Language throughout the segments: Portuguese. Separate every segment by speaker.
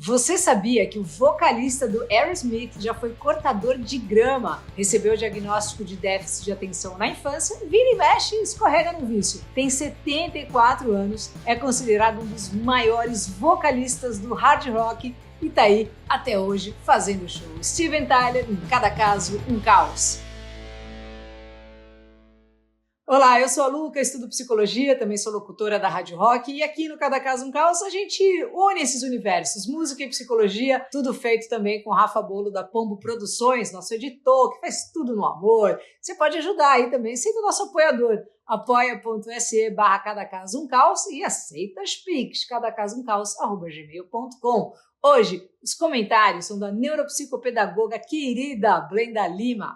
Speaker 1: Você sabia que o vocalista do Aerosmith já foi cortador de grama, recebeu o diagnóstico de déficit de atenção na infância, vira e mexe e escorrega no vício. Tem 74 anos, é considerado um dos maiores vocalistas do hard rock e tá aí até hoje fazendo show. Steven Tyler, em cada caso, um caos. Olá, eu sou a Luca, estudo psicologia, também sou locutora da Rádio Rock e aqui no Cada Caso um Caos a gente une esses universos, música e psicologia, tudo feito também com o Rafa Bolo da Pombo Produções, nosso editor, que faz tudo no amor. Você pode ajudar aí também, sendo nosso apoiador, apoia.se/Cada Caso um Caos e aceita as Pix, cadacasumcaos@gmail.com. Hoje, os comentários são da neuropsicopedagoga querida Blenda Lima.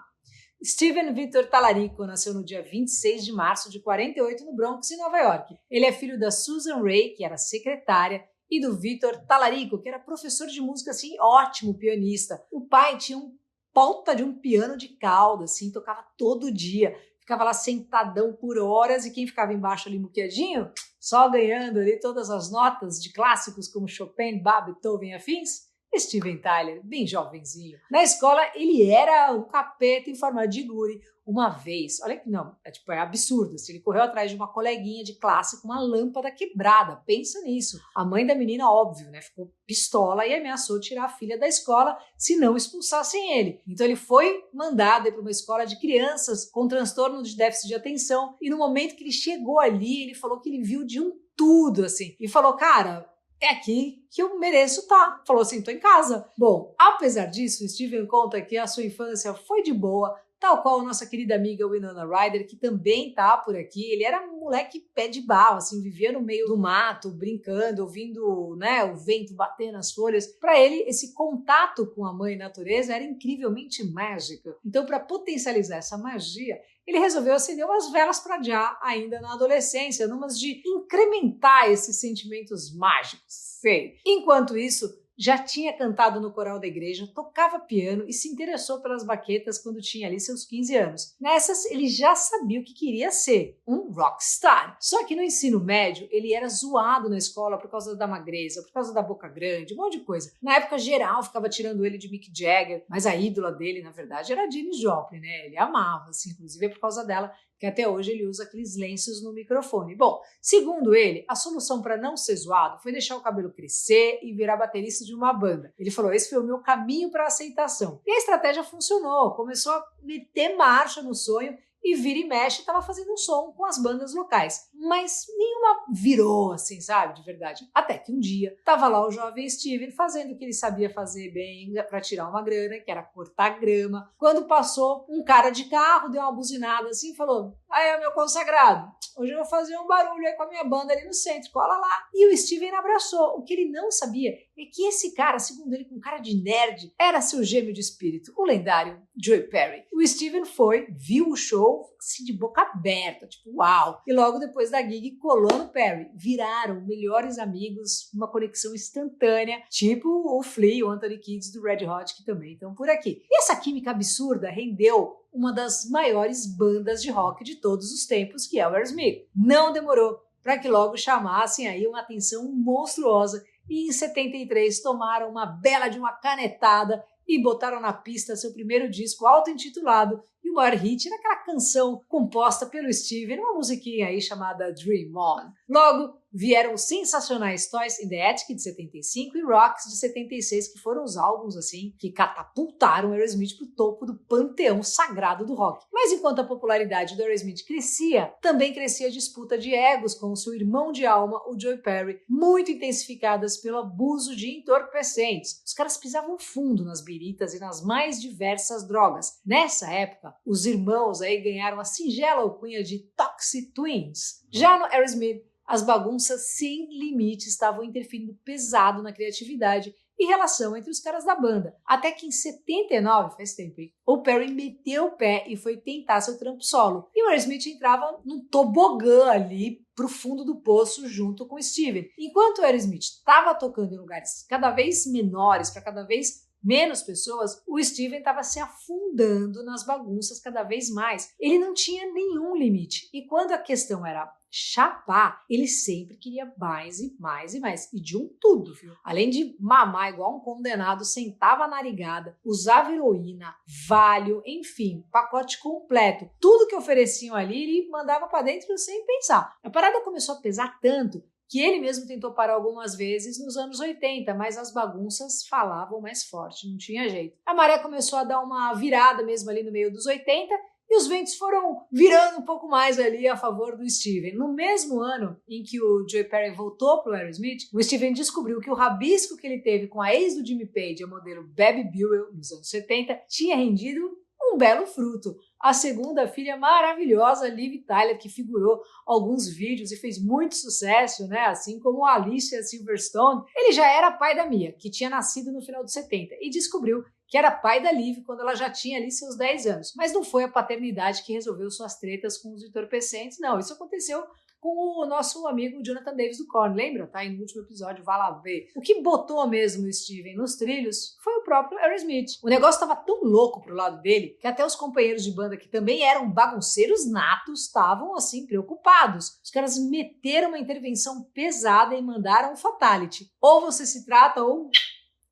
Speaker 1: Steven Victor Talarico nasceu no dia 26 de março de 48 no Bronx, em Nova York. Ele é filho da Susan Ray, que era secretária, e do Victor Talarico, que era professor de música, assim, ótimo pianista. O pai tinha um ponta de um piano de cauda, assim, tocava todo dia. Ficava lá sentadão por horas e quem ficava embaixo ali muqueadinho, só ganhando ali todas as notas de clássicos como Chopin, Bach, Beethoven e afins, Steven Tyler, bem jovenzinho. Na escola, ele era um capeta em forma de guri. Uma vez, olha que não, é absurdo. Ele correu atrás de uma coleguinha de classe com uma lâmpada quebrada. Pensa nisso. A mãe da menina, óbvio, ficou pistola e ameaçou tirar a filha da escola se não expulsassem ele. Então ele foi mandado para uma escola de crianças com transtorno de déficit de atenção e no momento que ele chegou ali, ele falou que ele viu de um tudo, assim. E falou, cara, é aqui que eu mereço estar. Falou assim, tô em casa. Bom, apesar disso, Steven conta que a sua infância foi de boa, tal qual a nossa querida amiga Winona Ryder, que também tá por aqui. Ele era um moleque pé de barro, assim, vivia no meio do mato, brincando, ouvindo, o vento bater nas folhas. Para ele, esse contato com a mãe natureza era incrivelmente mágico. Então, para potencializar essa magia, ele resolveu acender umas velas para já ainda na adolescência, numas de incrementar esses sentimentos mágicos. Sei. Enquanto isso, já tinha cantado no coral da igreja, tocava piano e se interessou pelas baquetas quando tinha ali seus 15 anos. Nessas, ele já sabia o que queria ser, um rockstar. Só que no ensino médio, ele era zoado na escola por causa da magreza, por causa da boca grande, um monte de coisa. Na época, geral ficava tirando ele de Mick Jagger, mas a ídola dele, na verdade, era a Janis Joplin, Ele amava, assim, inclusive é por causa dela que até hoje ele usa aqueles lenços no microfone. Bom, segundo ele, a solução para não ser zoado foi deixar o cabelo crescer e virar baterista de uma banda. Ele falou, esse foi o meu caminho para a aceitação. E a estratégia funcionou, começou a meter marcha no sonho e vira e mexe estava fazendo um som com as bandas locais. Mas nenhuma virou assim, sabe, de verdade. Até que um dia, tava lá o jovem Steven fazendo o que ele sabia fazer bem para tirar uma grana, que era cortar grama. Quando passou um cara de carro, deu uma buzinada assim e falou, aí, meu consagrado, hoje eu vou fazer um barulho aí com a minha banda ali no centro, cola lá. E o Steven abraçou. O que ele não sabia é que esse cara, segundo ele, com cara de nerd, era seu gêmeo de espírito, o lendário Joe Perry. O Steven foi, viu o show, assim, de boca aberta, tipo, uau! E logo depois da gig, colou no Perry. Viraram melhores amigos, uma conexão instantânea, tipo o Flea e o Anthony Kiedis do Red Hot, que também estão por aqui. E essa química absurda rendeu uma das maiores bandas de rock de todos os tempos, que é o Aerosmith. Não demorou para que logo chamassem aí uma atenção monstruosa e em 73 tomaram uma bela de uma canetada e botaram na pista seu primeiro disco auto-intitulado, e o maior hit era aquela canção composta pelo Steven, uma musiquinha aí chamada Dream On. Logo, vieram os sensacionais Toys in the Attic, de 75, e Rocks, de 76, que foram os álbuns, assim, que catapultaram o Aerosmith pro topo do panteão sagrado do rock. Mas enquanto a popularidade do Aerosmith crescia, também crescia a disputa de egos com o seu irmão de alma, o Joe Perry, muito intensificadas pelo abuso de entorpecentes. Os caras pisavam fundo nas biritas e nas mais diversas drogas. Nessa época, os irmãos aí ganharam a singela alcunha de Toxic Twins. Já no Aerosmith, as bagunças sem limite estavam interferindo pesado na criatividade e relação entre os caras da banda. Até que em 79, faz tempo, hein? O Perry meteu o pé e foi tentar seu trampo solo. E o Aerosmith entrava num tobogã ali pro fundo do poço junto com o Steven. Enquanto o Aerosmith estava tocando em lugares cada vez menores para cada vez menos pessoas, o Steven estava se afundando nas bagunças cada vez mais. Ele não tinha nenhum limite. E quando a questão era chapar, ele sempre queria mais e mais e mais. E de um tudo, viu? Além de mamar igual um condenado, sentava narigada, usava heroína, Valium, enfim, pacote completo. Tudo que ofereciam ali, ele mandava pra dentro sem pensar. A parada começou a pesar tanto que ele mesmo tentou parar algumas vezes nos anos 80, mas as bagunças falavam mais forte, não tinha jeito. A maré começou a dar uma virada mesmo ali no meio dos 80, e os ventos foram virando um pouco mais ali a favor do Steven. No mesmo ano em que o Joey Perry voltou para o Aerosmith, o Steven descobriu que o rabisco que ele teve com a ex do Jimmy Page, a modelo Bebe Buell, nos anos 70, tinha rendido um belo fruto. A segunda filha maravilhosa, Liv Tyler, que figurou alguns vídeos e fez muito sucesso, né? Assim como a Alicia Silverstone. Ele já era pai da Mia, que tinha nascido no final dos 70, e descobriu que era pai da Liv quando ela já tinha ali seus 10 anos. Mas não foi a paternidade que resolveu suas tretas com os entorpecentes, não. Isso aconteceu com o nosso amigo Jonathan Davis do Korn, lembra? Tá aí no último episódio, vá lá ver. O que botou mesmo o Steven nos trilhos foi o próprio Aerosmith. O negócio estava tão louco pro lado dele que até os companheiros de banda, que também eram bagunceiros natos, estavam assim preocupados. Os caras meteram uma intervenção pesada e mandaram um fatality. Ou você se trata ou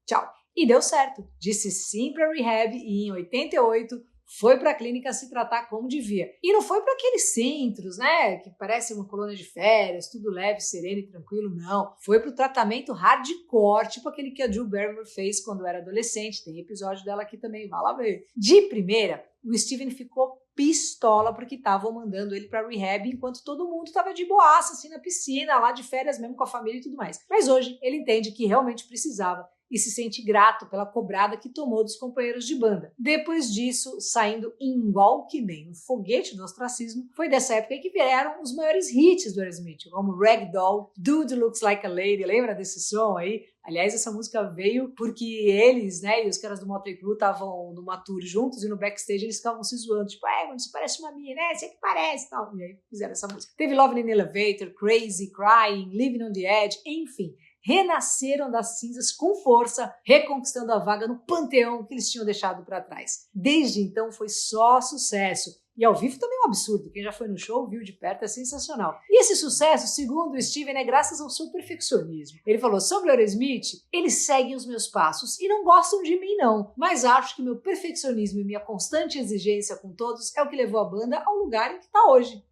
Speaker 1: tchau. E deu certo. Disse sim para rehab e em 88 foi para a clínica se tratar como devia. E não foi para aqueles centros, né, que parece uma colônia de férias, tudo leve, sereno e tranquilo, não. Foi para o tratamento hardcore, tipo aquele que a Drew Barrymore fez quando era adolescente. Tem episódio dela aqui também, vai lá ver. De primeira, o Steven ficou pistola porque estavam mandando ele para rehab enquanto todo mundo estava de boaça, assim, na piscina, lá de férias mesmo com a família e tudo mais. Mas hoje ele entende que realmente precisava e se sente grato pela cobrada que tomou dos companheiros de banda. Depois disso, saindo igual que nem um foguete do ostracismo, foi dessa época que vieram os maiores hits do Aerosmith, como Ragdoll, Dude Looks Like a Lady, lembra desse som aí? Aliás, essa música veio porque eles, né, e os caras do Motley Crue estavam numa tour juntos e no backstage eles ficavam se zoando, tipo, quando você parece uma minha, né, você que parece, tal. E aí fizeram essa música. Teve Love in the Elevator, Crazy, Crying, Living on the Edge, enfim. Renasceram das cinzas com força, reconquistando a vaga no panteão que eles tinham deixado para trás. Desde então foi só sucesso. E ao vivo também é um absurdo. Quem já foi no show viu de perto, é sensacional. E esse sucesso, segundo o Steven, é graças ao seu perfeccionismo. Ele falou sobre o Aerosmith: eles seguem os meus passos e não gostam de mim não, mas acho que meu perfeccionismo e minha constante exigência com todos é o que levou a banda ao lugar em que está hoje.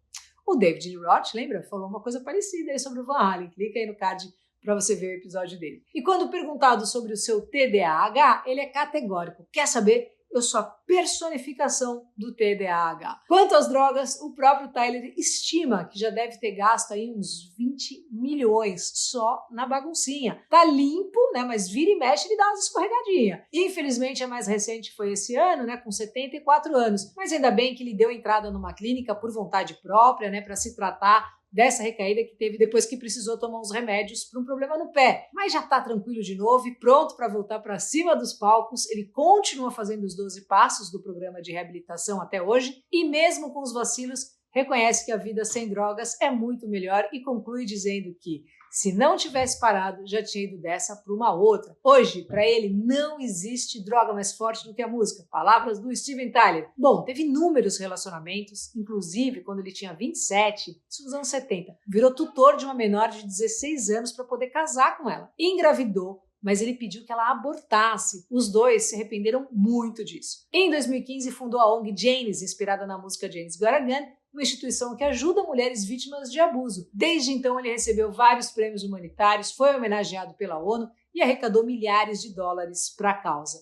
Speaker 1: O David Lee Roth, lembra? Falou uma coisa parecida aí sobre o Van Halen. Clica aí no card para você ver o episódio dele. E quando perguntado sobre o seu TDAH, ele é categórico. Quer saber? Eu sou a personificação do TDAH. Quanto às drogas, o próprio Tyler estima que já deve ter gasto aí uns 20 milhões só na baguncinha. Tá limpo, né? Mas vira e mexe ele dá umas escorregadinhas. Infelizmente a mais recente foi esse ano, né? Com 74 anos. Mas ainda bem que ele deu entrada numa clínica por vontade própria, né? Para se tratar dessa recaída que teve depois que precisou tomar uns remédios para um problema no pé. Mas já tá tranquilo de novo e pronto para voltar para cima dos palcos. Ele continua fazendo os 12 passos do programa de reabilitação até hoje e mesmo com os vacilos, reconhece que a vida sem drogas é muito melhor e conclui dizendo que se não tivesse parado, já tinha ido dessa para uma outra. Hoje, para ele, não existe droga mais forte do que a música. Palavras do Steven Tyler. Bom, teve inúmeros relacionamentos, inclusive quando ele tinha 27, isso nos anos 70. Virou tutor de uma menor de 16 anos para poder casar com ela. Engravidou, mas ele pediu que ela abortasse. Os dois se arrependeram muito disso. Em 2015, fundou a ONG Janis, inspirada na música Janis Got a Gun, uma instituição que ajuda mulheres vítimas de abuso. Desde então, ele recebeu vários prêmios humanitários, foi homenageado pela ONU e arrecadou milhares de dólares para a causa.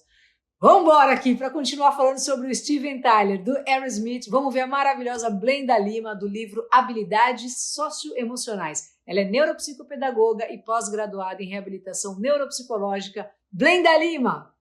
Speaker 1: Vamos embora aqui para continuar falando sobre o Steven Tyler, do Aerosmith. Vamos ver a maravilhosa Blenda Lima, do livro Habilidades Socioemocionais. Ela é neuropsicopedagoga e pós-graduada em reabilitação neuropsicológica. Blenda Lima!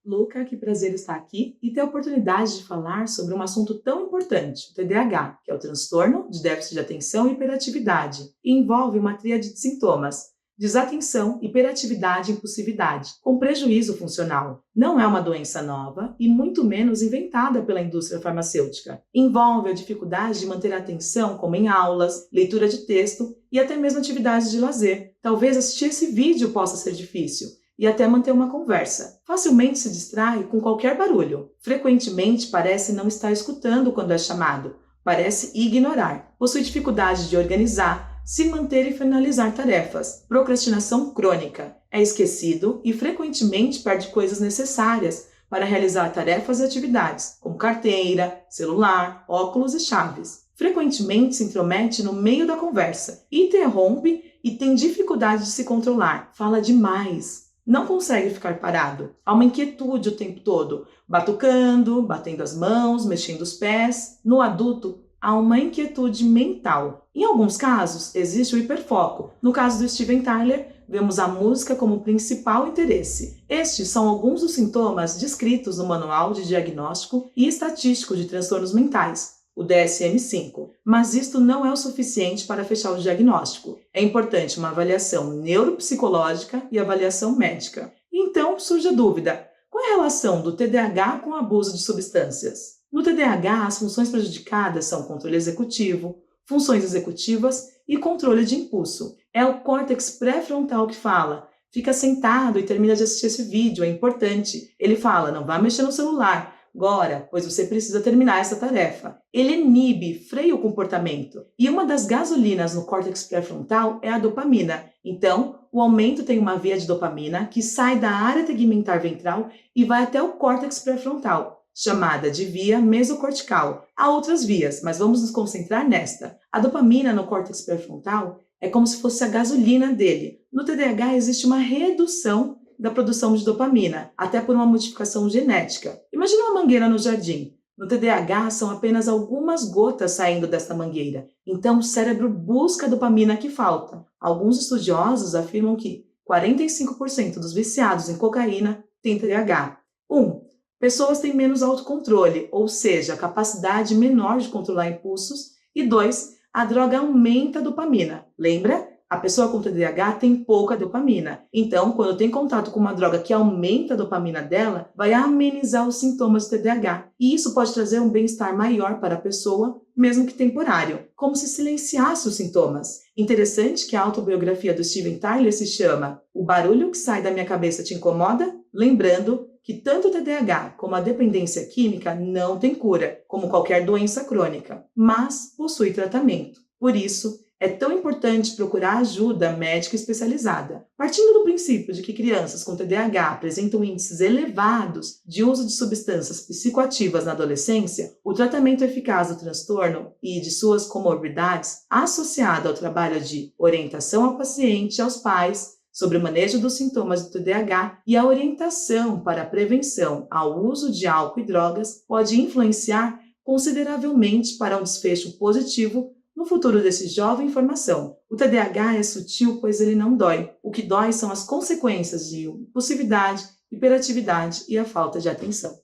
Speaker 2: Luca, que prazer estar aqui e ter a oportunidade de falar sobre um assunto tão importante, o TDAH, que é o transtorno de déficit de atenção e hiperatividade, e envolve uma tríade de sintomas: desatenção, hiperatividade e impulsividade, com prejuízo funcional. Não é uma doença nova e muito menos inventada pela indústria farmacêutica. Envolve a dificuldade de manter a atenção, como em aulas, leitura de texto e até mesmo atividades de lazer. Talvez assistir esse vídeo possa ser difícil e até manter uma conversa. Facilmente se distrai com qualquer barulho. Frequentemente parece não estar escutando quando é chamado. parece ignorar, possui dificuldade de organizar, se manter e finalizar tarefas, procrastinação crônica, é esquecido e frequentemente perde coisas necessárias para realizar tarefas e atividades, como carteira, celular, óculos e chaves. Frequentemente se intromete no meio da conversa, interrompe e tem dificuldade de se controlar, fala demais, não consegue ficar parado, há uma inquietude o tempo todo, batucando, batendo as mãos, mexendo os pés. No adulto, há uma inquietude mental. Em alguns casos, existe o hiperfoco. No caso do Steven Tyler, vemos a música como principal interesse. Estes são alguns dos sintomas descritos no Manual de Diagnóstico e Estatístico de Transtornos Mentais, o DSM-5. Mas isto não é o suficiente para fechar o diagnóstico. É importante uma avaliação neuropsicológica e avaliação médica. Então surge a dúvida: qual é a relação do TDAH com o abuso de substâncias? No TDAH, as funções prejudicadas são controle executivo, funções executivas e controle de impulso. É o córtex pré-frontal que fala: fica sentado e termina de assistir esse vídeo, é importante. Ele fala: não vá mexer no celular agora, pois você precisa terminar essa tarefa. Ele inibe, freia o comportamento. E uma das gasolinas no córtex pré-frontal é a dopamina. Então, o aumento tem uma via de dopamina que sai da área tegmentar ventral e vai até o córtex pré-frontal, chamada de via mesocortical. Há outras vias, mas vamos nos concentrar nesta. A dopamina no córtex pré-frontal é como se fosse a gasolina dele. No TDAH existe uma redução da produção de dopamina, até por uma modificação genética. Imagina uma mangueira no jardim. No TDAH são apenas algumas gotas saindo desta mangueira. Então o cérebro busca a dopamina que falta. Alguns estudiosos afirmam que 45% dos viciados em cocaína têm TDAH. 1. Pessoas têm menos autocontrole, ou seja, capacidade menor de controlar impulsos. E 2. A droga aumenta a dopamina. Lembra? A pessoa com TDAH tem pouca dopamina. Então, quando tem contato com uma droga que aumenta a dopamina dela, vai amenizar os sintomas do TDAH. E isso pode trazer um bem-estar maior para a pessoa, mesmo que temporário, como se silenciasse os sintomas. Interessante que a autobiografia do Steven Tyler se chama O Barulho que Sai da Minha Cabeça Te Incomoda? Lembrando que tanto o TDAH como a dependência química não tem cura, como qualquer doença crônica, mas possui tratamento. Por isso, é tão importante procurar ajuda médica especializada. Partindo do princípio de que crianças com TDAH apresentam índices elevados de uso de substâncias psicoativas na adolescência, o tratamento eficaz do transtorno e de suas comorbidades, associado ao trabalho de orientação ao paciente e aos pais sobre o manejo dos sintomas do TDAH e a orientação para a prevenção ao uso de álcool e drogas, pode influenciar consideravelmente para um desfecho positivo no futuro desse jovem em formação. O TDAH é sutil, pois ele não dói. O que dói são as consequências de impulsividade, hiperatividade e a falta de atenção.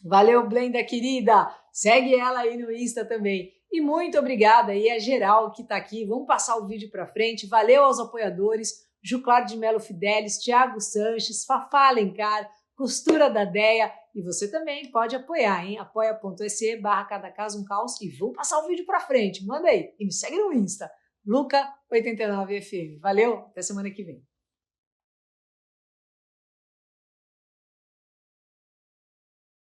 Speaker 1: Valeu, Blenda querida! Segue ela aí no Insta também. E muito obrigada aí a geral que está aqui. Vamos passar o vídeo para frente. Valeu aos apoiadores, Juclar de Melo Fidelis, Thiago Sanches, Fafá Alencar, Costura da Deia. E você também pode apoiar, hein? apoia.se/cada caso um caos. E vou passar o vídeo pra frente. Manda aí. E me segue no Insta. Luca89FM. Valeu, até semana que vem.